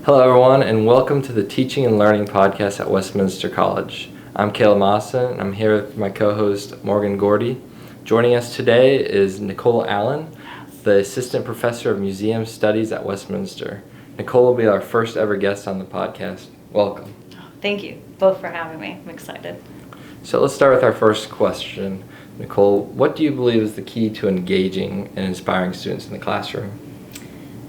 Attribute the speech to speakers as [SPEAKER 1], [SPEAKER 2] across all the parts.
[SPEAKER 1] Hello everyone, and welcome to the Teaching and Learning Podcast at Westminster College. I'm Maassen, and I'm here with my co-host Morgan Gordy. Joining us today is Nichol Allen, the Assistant Professor of Museum Studies at Westminster. Nichol will be our first ever guest on the podcast. Welcome.
[SPEAKER 2] Thank you both for having me. I'm excited.
[SPEAKER 1] So let's start with our first question. Nichol, what do you believe is the key to engaging and inspiring students in the classroom?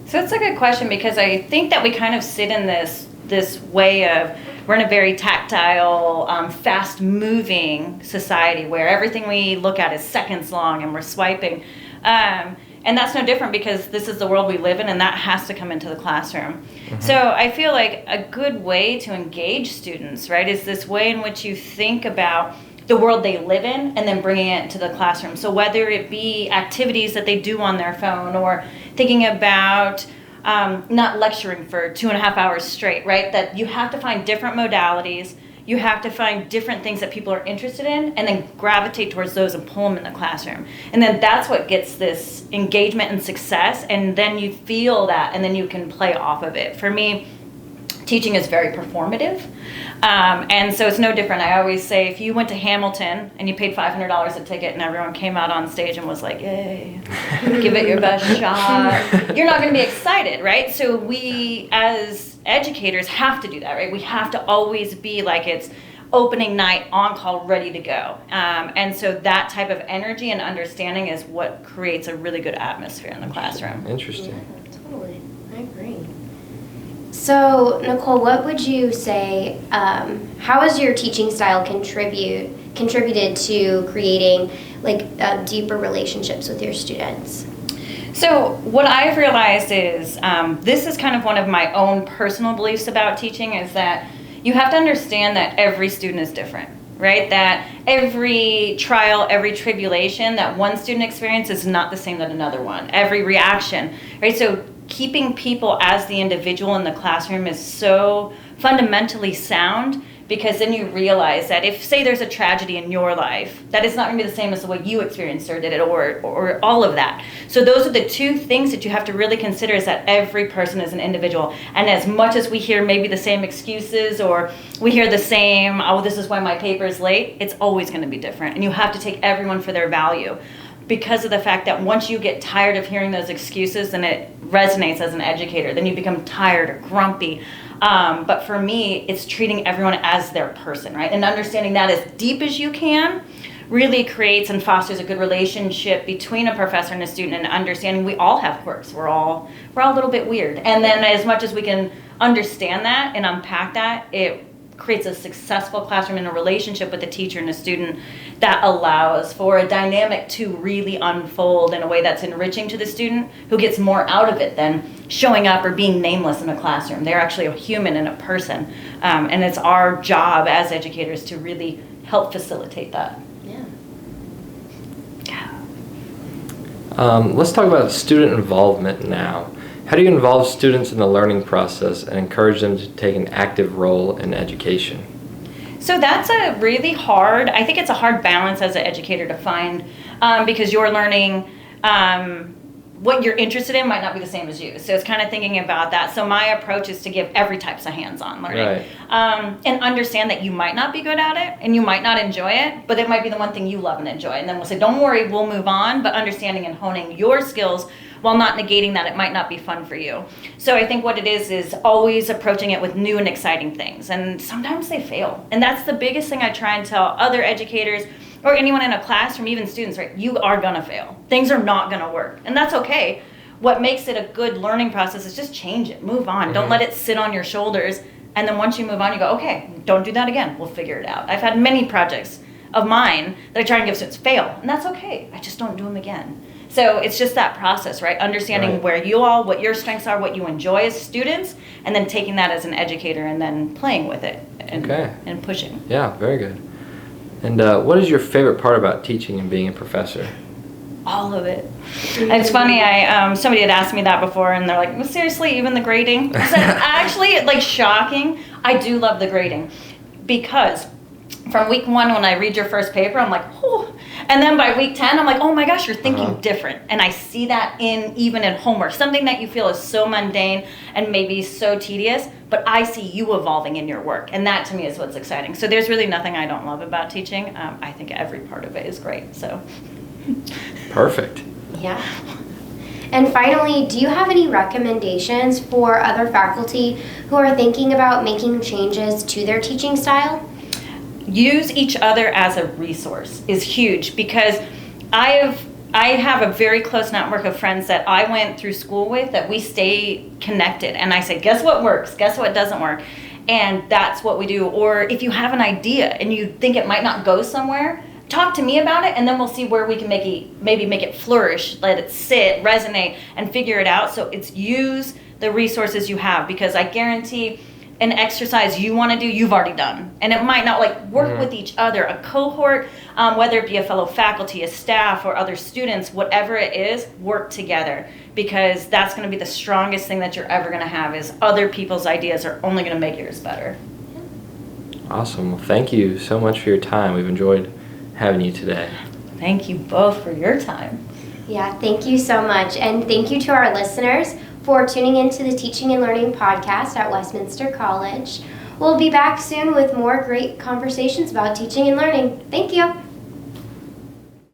[SPEAKER 2] So it's a good question because I think that we kind of sit in this way of we're in a very tactile, fast-moving society where everything we look at is seconds long and we're swiping. And that's no different because this is the world we live in and that has to come into the classroom. Mm-hmm. So I feel like a good way to engage students, right, is this way in which you think about the world they live in and then bringing it to the classroom. So whether it be activities that they do on their phone or thinking about not lecturing for 2.5 hours straight, right? That you have to find different modalities, you have to find different things that people are interested in and then gravitate towards those and pull them in the classroom. And then that's what gets this engagement and success, and then you feel that and then you can play off of it. For me, teaching is very performative, and so it's no different. I always say if you went to Hamilton and you paid $500 a ticket and everyone came out on stage and was like, yay, give it your best shot, you're not going to be excited, right? So we as educators have to do that, right? We have to always be like it's opening night, on call, ready to go. And so that type of energy and understanding is what creates a really good atmosphere in the classroom.
[SPEAKER 1] Interesting.
[SPEAKER 3] Yeah, totally. I agree. So, Nichol, what would you say, how has your teaching style contributed to creating deeper relationships with your students?
[SPEAKER 2] So what I've realized is, this is kind of one of my own personal beliefs about teaching, is that you have to understand that every student is different, right? That every trial, every tribulation that one student experiences is not the same that another one. Every reaction, right? So keeping people as the individual in the classroom is so fundamentally sound, because then you realize that if, say, there's a tragedy in your life, that it's not going to be the same as the way you experienced or did it, or all of that. So those are the two things that you have to really consider, is that every person is an individual. And as much as we hear maybe the same excuses, or we hear the same, oh, this is why my paper is late, it's always going to be different. And you have to take everyone for their value, because of the fact that once you get tired of hearing those excuses, then it resonates as an educator. Then you become tired or grumpy. But for me, it's treating everyone as their person, right? And understanding that as deep as you can really creates and fosters a good relationship between a professor and a student, and understanding we all have quirks. We're all a little bit weird. And then as much as we can understand that and unpack that, it creates a successful classroom and a relationship with the teacher and a student that allows for a dynamic to really unfold in a way that's enriching to the student, who gets more out of it than showing up or being nameless in a classroom. They're actually a human and a person, and it's our job as educators to really help facilitate that.
[SPEAKER 1] Let's talk about student involvement now. How do you involve students in the learning process and encourage them to take an active role in education?
[SPEAKER 2] So that's a really hard, I think it's a hard balance as an educator to find, because you're learning what you're interested in might not be the same as you. So it's kind of thinking about that. So my approach is to give every types of hands-on learning. Right. And understand that you might not be good at it and you might not enjoy it, but it might be the one thing you love and enjoy. And then we'll say, don't worry, we'll move on, but understanding and honing your skills while not negating that it might not be fun for you. So I think what it is always approaching it with new and exciting things. And sometimes they fail. And that's the biggest thing I try and tell other educators or anyone in a classroom, even students, right? You are gonna fail. Things are not gonna work. And that's okay. What makes it a good learning process is just change it, move on. Mm-hmm. Don't let it sit on your shoulders. And then once you move on, you go, okay, don't do that again. We'll figure it out. I've had many projects of mine that I try and give students fail. And that's okay. I just don't do them again. So it's just that process, right? Understanding where you are, what your strengths are, what you enjoy as students, and then taking that as an educator and then playing with it and pushing.
[SPEAKER 1] Yeah, very good. And what is your favorite part about teaching and being a professor?
[SPEAKER 2] All of it. It's funny, somebody had asked me that before, and they're like, well, seriously, even the grading? I said, actually, shocking, I do love the grading, because from week one, when I read your first paper, I'm like, oh, And then by week 10, I'm like, oh my gosh, you're thinking
[SPEAKER 1] Uh-huh.
[SPEAKER 2] different. And I see that even in homework, something that you feel is so mundane and maybe so tedious, but I see you evolving in your work. And that to me is what's exciting. So there's really nothing I don't love about teaching. I think every part of it is great. So.
[SPEAKER 1] Perfect.
[SPEAKER 3] Yeah. And finally, do you have any recommendations for other faculty who are thinking about making changes to their teaching style?
[SPEAKER 2] Use each other as a resource is huge, because I have a very close network of friends that I went through school with that we stay connected. And I say, guess what works? Guess what doesn't work? And that's what we do. Or if you have an idea and you think it might not go somewhere, talk to me about it, and then we'll see where we can maybe make it flourish, let it sit, resonate, and figure it out. So it's use the resources you have, because I guarantee an exercise you want to do, you've already done. And it might not, like, work with each other, a cohort, whether it be a fellow faculty, a staff, or other students, whatever it is, work together, because that's going to be the strongest thing that you're ever going to have, is other people's ideas are only going to make yours better.
[SPEAKER 1] Awesome. Well, thank you so much for your time. We've enjoyed having you today.
[SPEAKER 2] Thank you both for your time.
[SPEAKER 3] Yeah, thank you so much. And thank you to our listeners for tuning into the Teaching and Learning podcast at Westminster College. We'll be back soon with more great conversations about teaching and learning. Thank you.